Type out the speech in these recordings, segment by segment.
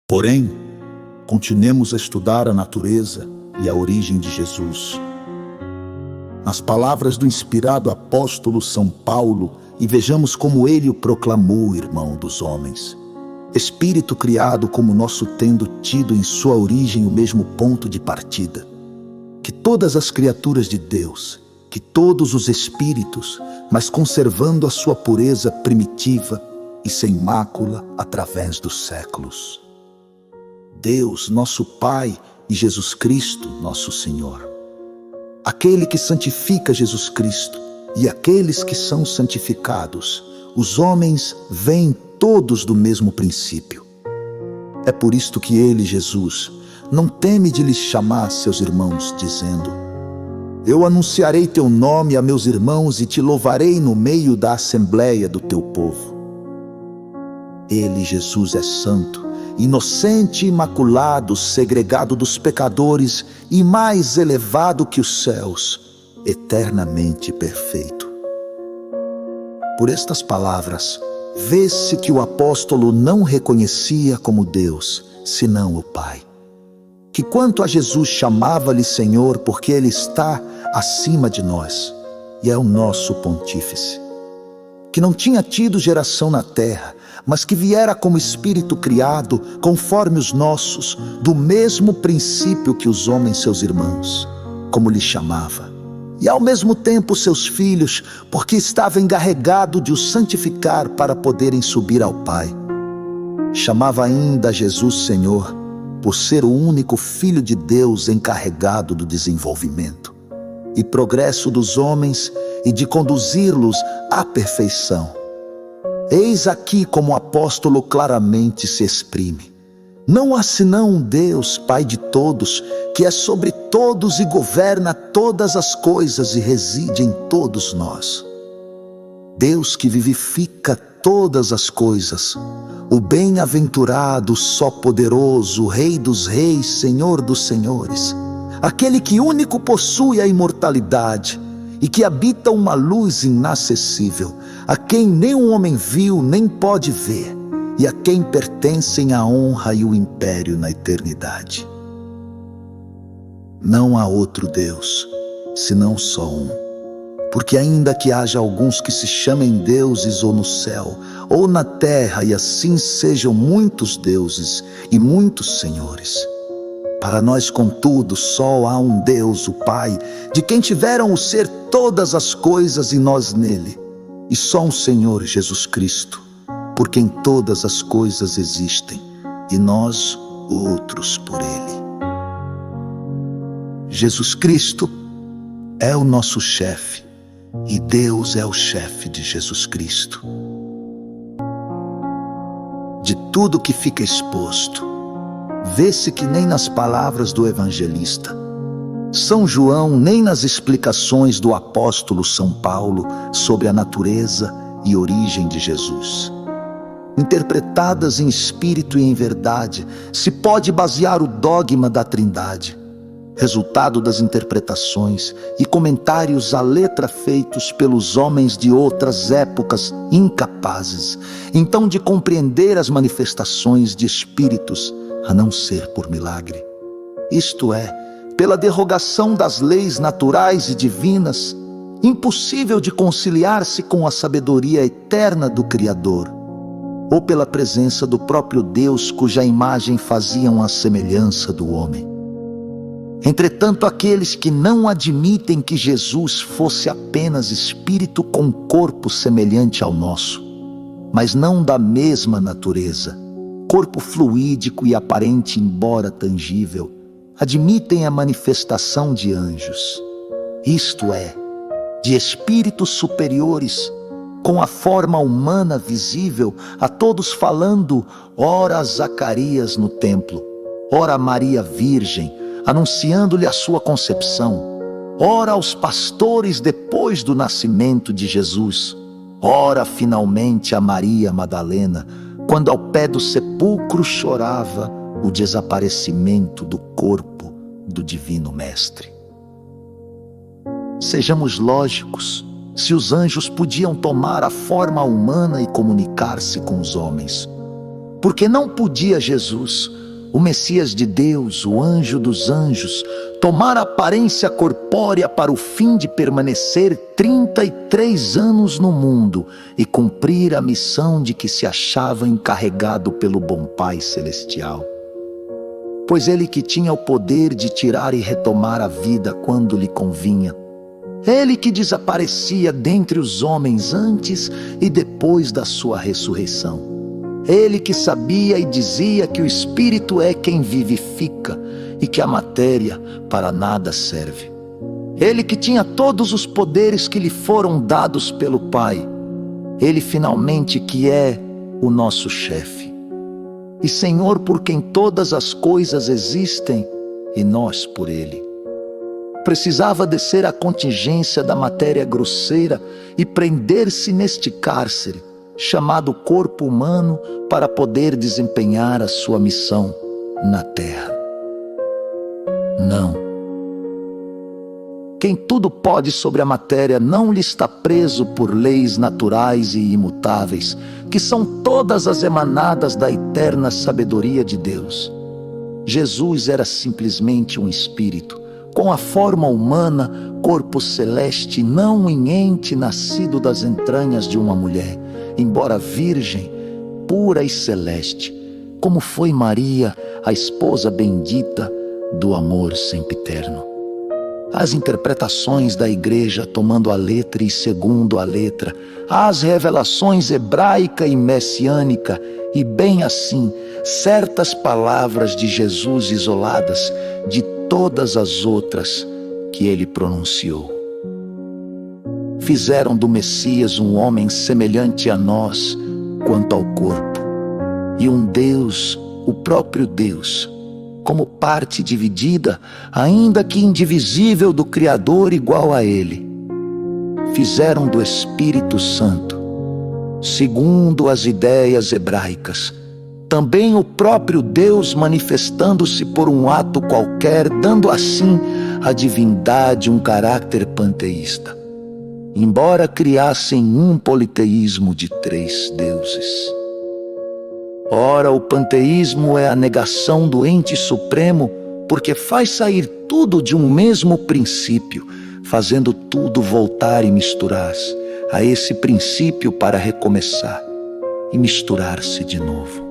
Porém, continuemos a estudar a natureza e a origem de Jesus. Nas palavras do inspirado apóstolo São Paulo, e vejamos como ele o proclamou, irmão dos homens. Espírito criado como nosso, tendo tido em sua origem o mesmo ponto de partida. Que todas as criaturas de Deus, que todos os espíritos, mas conservando a sua pureza primitiva e sem mácula através dos séculos. Deus, nosso Pai, e Jesus Cristo, nosso Senhor. Aquele que santifica Jesus Cristo e aqueles que são santificados, os homens vêm todos do mesmo princípio. É por isto que ele, Jesus, não teme de lhes chamar seus irmãos, dizendo: Eu anunciarei teu nome a meus irmãos e te louvarei no meio da assembleia do teu povo. Ele, Jesus, é santo, inocente e imaculado, segregado dos pecadores e mais elevado que os céus, eternamente perfeito. Por estas palavras, vê-se que o apóstolo não reconhecia como Deus, senão o Pai. Que quanto a Jesus chamava-lhe Senhor, porque Ele está acima de nós e é o nosso pontífice. Que não tinha tido geração na terra, mas que viera como espírito criado, conforme os nossos, do mesmo princípio que os homens seus irmãos, como lhe chamava, e ao mesmo tempo seus filhos, porque estava encarregado de os santificar para poderem subir ao Pai. Chamava ainda Jesus Senhor, por ser o único Filho de Deus encarregado do desenvolvimento e progresso dos homens e de conduzi-los à perfeição. Eis aqui como o apóstolo claramente se exprime. Não há senão um Deus, Pai de todos, que é sobre todos e governa todas as coisas e reside em todos nós. Deus que vivifica todas as coisas, o bem-aventurado, só poderoso, Rei dos reis, Senhor dos senhores, aquele que único possui a imortalidade e que habita uma luz inacessível, a quem nem um homem viu nem pode ver, e a quem pertencem a honra e o império na eternidade. Não há outro Deus, senão só um. Porque ainda que haja alguns que se chamem deuses ou no céu, ou na terra, e assim sejam muitos deuses e muitos senhores, para nós, contudo, só há um Deus, o Pai, de quem tiveram o ser todas as coisas e nós nele, e só um Senhor, Jesus Cristo, por quem todas as coisas existem, e nós outros por ele. Jesus Cristo é o nosso chefe, e Deus é o chefe de Jesus Cristo. De tudo que fica exposto, vê-se que nem nas palavras do evangelista São João, nem nas explicações do apóstolo São Paulo sobre a natureza e origem de Jesus, interpretadas em espírito e em verdade, se pode basear o dogma da Trindade, resultado das interpretações e comentários à letra feitos pelos homens de outras épocas incapazes, então, de compreender as manifestações de espíritos, a não ser por milagre, isto é, pela derrogação das leis naturais e divinas, impossível de conciliar-se com a sabedoria eterna do Criador, ou pela presença do próprio Deus, cuja imagem faziam a semelhança do homem. Entretanto, aqueles que não admitem que Jesus fosse apenas espírito com corpo semelhante ao nosso, mas não da mesma natureza, corpo fluídico e aparente embora tangível, admitem a manifestação de anjos, isto é, de espíritos superiores, com a forma humana visível, a todos falando, ora a Zacarias no templo, ora a Maria Virgem, anunciando-lhe a sua concepção, ora aos pastores depois do nascimento de Jesus, ora finalmente a Maria Madalena, quando ao pé do sepulcro chorava o desaparecimento do corpo do Divino Mestre. Sejamos lógicos, se os anjos podiam tomar a forma humana e comunicar-se com os homens, porque não podia Jesus, o Messias de Deus, o anjo dos anjos, tomar aparência corpórea para o fim de permanecer 33 anos no mundo e cumprir a missão de que se achava encarregado pelo bom Pai Celestial. Pois ele que tinha o poder de tirar e retomar a vida quando lhe convinha, ele que desaparecia dentre os homens antes e depois da sua ressurreição, ele que sabia e dizia que o Espírito é quem vivifica e que a matéria para nada serve. Ele que tinha todos os poderes que lhe foram dados pelo Pai. Ele finalmente que é o nosso chefe e Senhor por quem todas as coisas existem e nós por Ele. Precisava descer a contingência da matéria grosseira e prender-se neste cárcere chamado corpo humano para poder desempenhar a sua missão na terra. Não. Quem tudo pode sobre a matéria não lhe está preso por leis naturais e imutáveis, que são todas as emanadas da eterna sabedoria de Deus. Jesus era simplesmente um espírito, com a forma humana, corpo celeste, não em ente nascido das entranhas de uma mulher, embora virgem, pura e celeste, como foi Maria, a esposa bendita do amor sempiterno. As interpretações da igreja tomando a letra e segundo a letra, as revelações hebraica e messiânica, e bem assim, certas palavras de Jesus isoladas de todas as outras que ele pronunciou. Fizeram do Messias um homem semelhante a nós quanto ao corpo, e um Deus, o próprio Deus, como parte dividida, ainda que indivisível do Criador igual a Ele. Fizeram do Espírito Santo, segundo as ideias hebraicas, também o próprio Deus manifestando-se por um ato qualquer, dando assim à divindade um caráter panteísta, embora criassem um politeísmo de 3 deuses. Ora, o panteísmo é a negação do ente supremo, porque faz sair tudo de um mesmo princípio, fazendo tudo voltar e misturar-se a esse princípio para recomeçar e misturar-se de novo.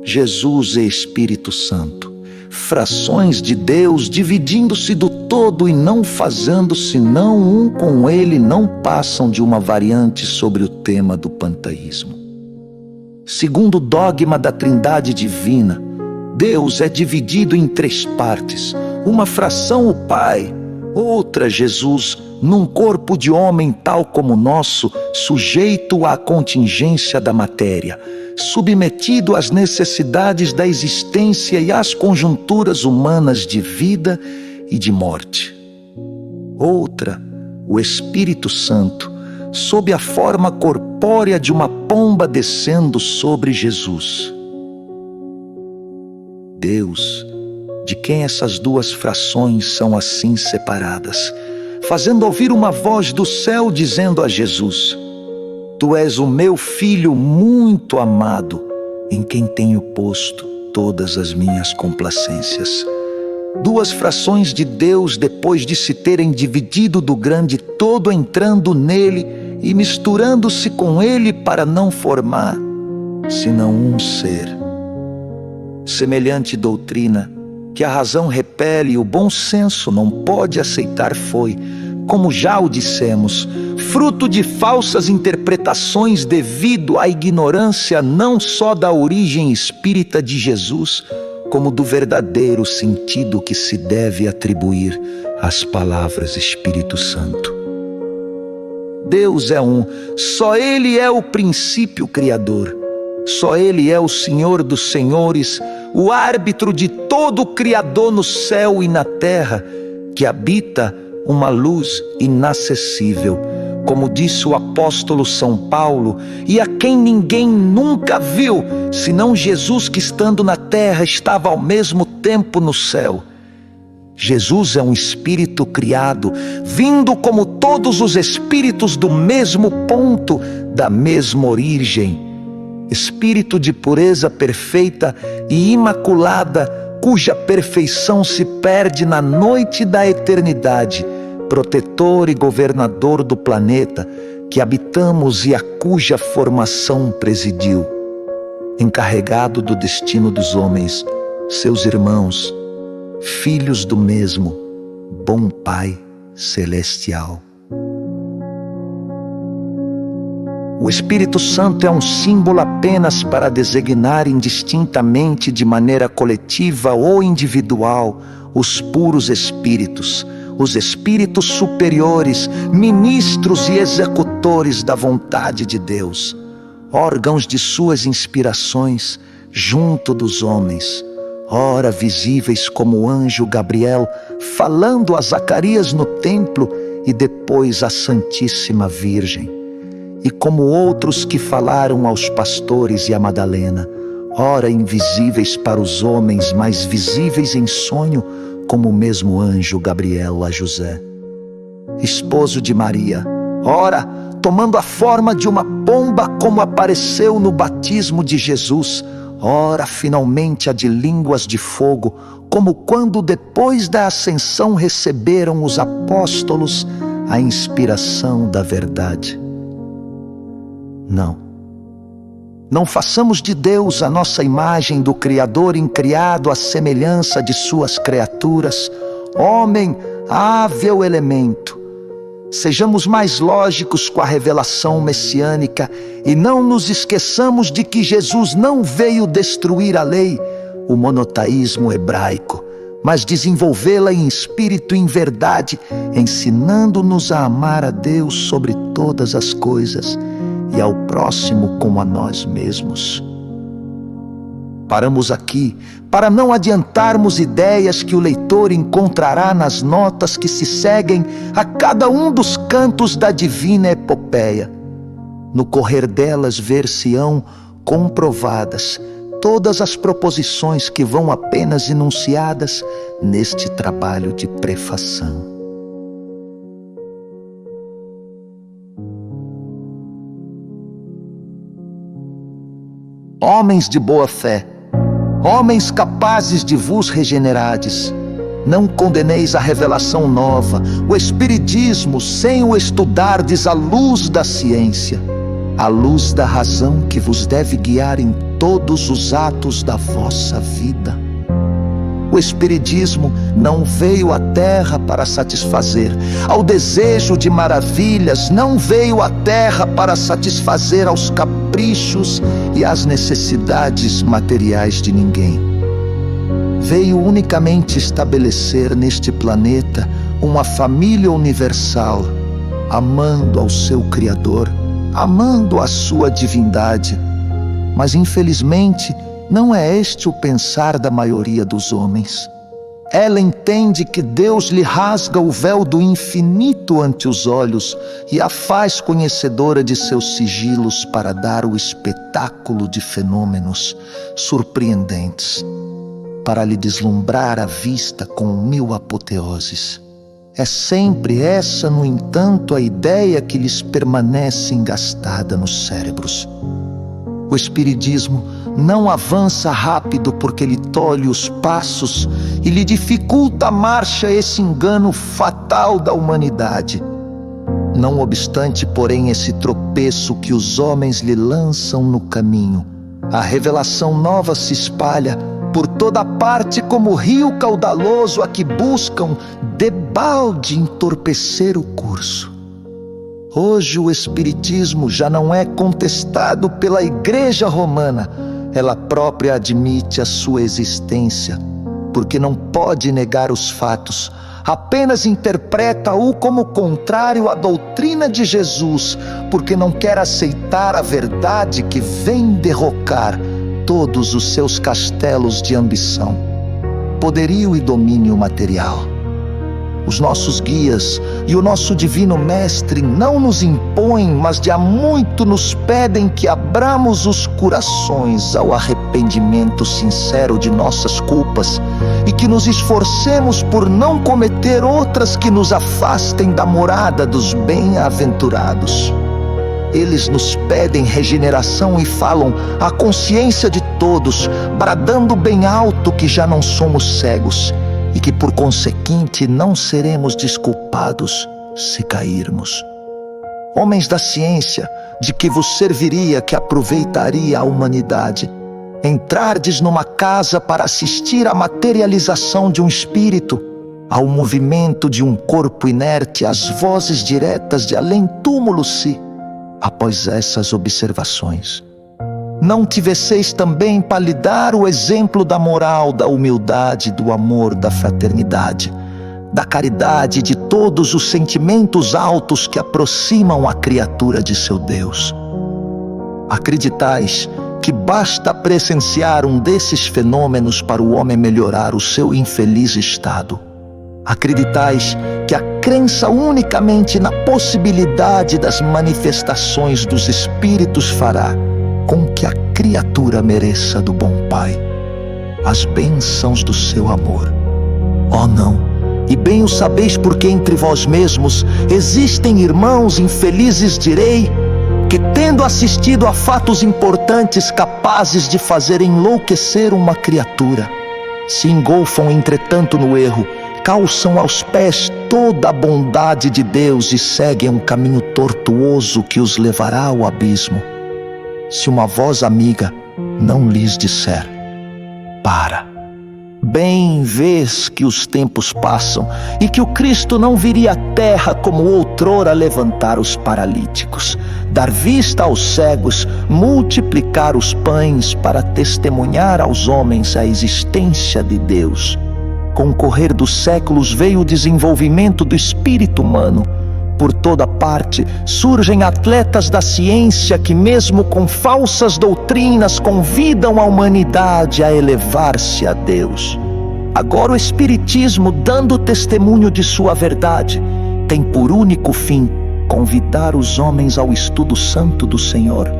Jesus e Espírito Santo, frações de Deus dividindo-se do todo e não fazendo senão um com Ele, não passam de uma variante sobre o tema do panteísmo. Segundo o dogma da Trindade divina, Deus é dividido em 3 partes, uma fração o Pai, outra Jesus, num corpo de homem tal como o nosso, sujeito à contingência da matéria, submetido às necessidades da existência e às conjunturas humanas de vida e de morte. Outra, o Espírito Santo, sob a forma corpórea de uma pomba descendo sobre Jesus. Deus, de quem essas 2 frações são assim separadas, fazendo ouvir uma voz do céu dizendo a Jesus: Tu és o meu Filho muito amado, em quem tenho posto todas as minhas complacências. 2 frações de Deus, depois de se terem dividido do grande todo, entrando nele e misturando-se com ele para não formar, senão um ser. Semelhante doutrina, que a razão repele e o bom senso não pode aceitar, foi, como já o dissemos, fruto de falsas interpretações devido à ignorância não só da origem espírita de Jesus, como do verdadeiro sentido que se deve atribuir às palavras Espírito Santo. Deus é um, só Ele é o princípio criador, só Ele é o Senhor dos senhores, o árbitro de todo o Criador no céu e na terra, que habita uma luz inacessível, como disse o apóstolo São Paulo, e a quem ninguém nunca viu, senão Jesus que estando na terra estava ao mesmo tempo no céu. Jesus é um espírito criado, vindo como todos os espíritos do mesmo ponto, da mesma origem. espírito de pureza perfeita e imaculada, cuja perfeição se perde na noite da eternidade, protetor e governador do planeta que habitamos e a cuja formação presidiu, encarregado do destino dos homens, seus irmãos, filhos do mesmo bom Pai celestial. O Espírito Santo é um símbolo apenas para designar indistintamente, de maneira coletiva ou individual, os puros espíritos, os espíritos superiores, ministros e executores da vontade de Deus, órgãos de suas inspirações junto dos homens, ora visíveis como o anjo Gabriel falando a Zacarias no templo e depois à Santíssima Virgem, e como outros que falaram aos pastores e a Madalena, ora invisíveis para os homens, mas visíveis em sonho, como o mesmo anjo Gabriel a José, esposo de Maria, ora tomando a forma de uma pomba, como apareceu no batismo de Jesus, ora finalmente a de línguas de fogo, como quando depois da ascensão receberam os apóstolos a inspiração da verdade. Não façamos de Deus a nossa imagem do Criador incriado à semelhança de suas criaturas, homem, ave ou elemento. Sejamos mais lógicos com a revelação messiânica e não nos esqueçamos de que Jesus não veio destruir a lei, o monoteísmo hebraico, mas desenvolvê-la em espírito e em verdade, ensinando-nos a amar a Deus sobre todas as coisas e ao próximo como a nós mesmos. Paramos aqui para não adiantarmos ideias que o leitor encontrará nas notas que se seguem a cada um dos cantos da divina epopeia. No correr delas ver-se-ão comprovadas todas as proposições que vão apenas enunciadas neste trabalho de prefação. Homens de boa fé, homens capazes de vos regenerades, não condeneis a revelação nova, o espiritismo, sem o estudardes à luz da ciência, à luz da razão que vos deve guiar em todos os atos da vossa vida. O espiritismo não veio à terra para satisfazer ao desejo de maravilhas, não veio à terra para satisfazer aos caprichos e às necessidades materiais de ninguém. Veio unicamente estabelecer neste planeta uma família universal, amando ao seu Criador, amando a sua divindade. Mas infelizmente não é este o pensar da maioria dos homens. Ela entende que Deus lhe rasga o véu do infinito ante os olhos e a faz conhecedora de seus sigilos para dar o espetáculo de fenômenos surpreendentes, para lhe deslumbrar a vista com 1000 apoteoses. É sempre essa, no entanto, a ideia que lhes permanece engastada nos cérebros. O espiritismo não avança rápido porque lhe tolhe os passos e lhe dificulta a marcha esse engano fatal da humanidade. Não obstante, porém, esse tropeço que os homens lhe lançam no caminho, a revelação nova se espalha por toda parte como rio caudaloso a que buscam debalde entorpecer o curso. Hoje o espiritismo já não é contestado pela Igreja Romana, ela própria admite a sua existência, porque não pode negar os fatos, apenas interpreta-o como contrário à doutrina de Jesus, porque não quer aceitar a verdade que vem derrocar todos os seus castelos de ambição, poderio e domínio material. Os nossos guias e o nosso divino mestre não nos impõem, mas de há muito nos pedem que abramos os corações ao arrependimento sincero de nossas culpas e que nos esforcemos por não cometer outras que nos afastem da morada dos bem-aventurados. Eles nos pedem regeneração e falam à consciência de todos, bradando bem alto que já não somos cegos e que, por conseguinte, não seremos desculpados se cairmos. Homens da ciência, de que vos serviria que aproveitaria a humanidade? Entrardes numa casa para assistir à materialização de um espírito, ao movimento de um corpo inerte, às vozes diretas de além-túmulo se, após essas observações, não tivesseis também para lhe dar o exemplo da moral, da humildade, do amor, da fraternidade, da caridade, de todos os sentimentos altos que aproximam a criatura de seu Deus. Acreditais que basta presenciar um desses fenômenos para o homem melhorar o seu infeliz estado? Acreditais que a crença unicamente na possibilidade das manifestações dos espíritos fará com que a criatura mereça do bom Pai as bênçãos do seu amor? Oh, não! E bem o sabeis, porque entre vós mesmos existem irmãos infelizes, direi, que, tendo assistido a fatos importantes capazes de fazer enlouquecer uma criatura, se engolfam entretanto no erro, calçam aos pés toda a bondade de Deus e seguem um caminho tortuoso que os levará ao abismo. Se uma voz amiga não lhes disser: para, bem vês que os tempos passam e que o Cristo não viria à terra como outrora levantar os paralíticos, dar vista aos cegos, multiplicar os pães para testemunhar aos homens a existência de Deus. Com o correr dos séculos veio o desenvolvimento do espírito humano. Por toda parte surgem atletas da ciência que, mesmo com falsas doutrinas, convidam a humanidade a elevar-se a Deus. Agora o Espiritismo, dando testemunho de sua verdade, tem por único fim convidar os homens ao estudo santo do Senhor,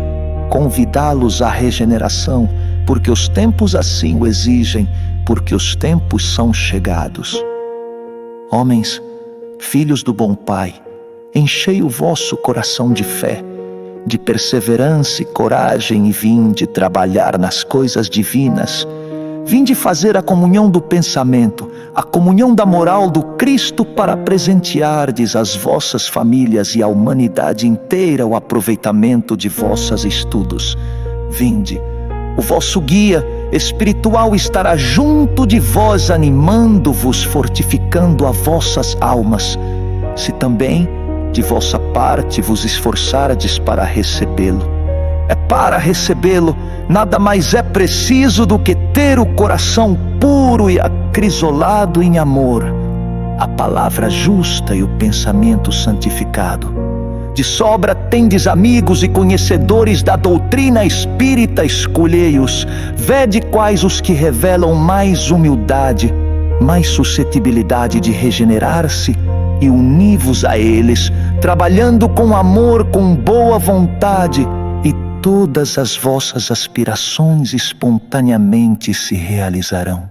convidá-los à regeneração, porque os tempos assim o exigem, porque os tempos são chegados. Homens, filhos do bom Pai, enchei o vosso coração de fé, de perseverança e coragem, e vinde trabalhar nas coisas divinas. Vinde fazer a comunhão do pensamento, a comunhão da moral do Cristo, para presenteardes às vossas famílias e à humanidade inteira o aproveitamento de vossos estudos. Vinde, o vosso guia espiritual estará junto de vós, animando-vos, fortificando as vossas almas. Se também de vossa parte vos esforçardes para recebê-lo, para recebê-lo nada mais é preciso do que ter o coração puro e acrisolado em amor, a palavra justa e o pensamento santificado. De sobra tendes amigos e conhecedores da doutrina espírita, escolhei-os, vede quais os que revelam mais humildade, mais suscetibilidade de regenerar-se, e uni-vos a eles, trabalhando com amor, com boa vontade, e todas as vossas aspirações espontaneamente se realizarão.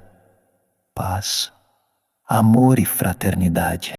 Paz, amor e fraternidade.